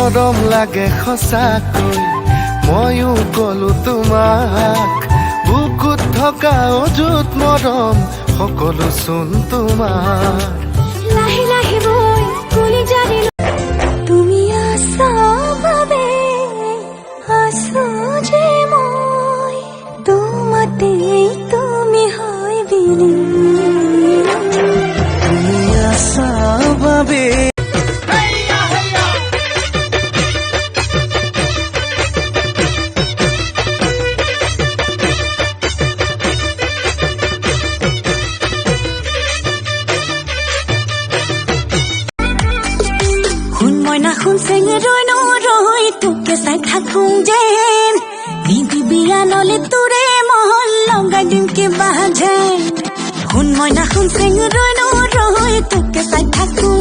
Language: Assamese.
মৰম লাগে সঁচাকৈ ময়ো কলো তোমাক বুকুত থকা অযুত মৰম সকলো চোন তোমাৰ লাহে লাহে বৈ কুলি জানি তুমি আছা বাবে আছো যে মই তোমাতে তুমি হয় বিলি তুমি আছা বাবে শুন চেঙে ৰৈ নৰৈ তোকে চাই থাকোঁ যেন নিদি বিয়া নলে তোৰে মহল লগাই দিম কিবা যেন শুন মইনা শুন চেঙে ৰৈ নৰৈ তোকে চাই থাকোঁ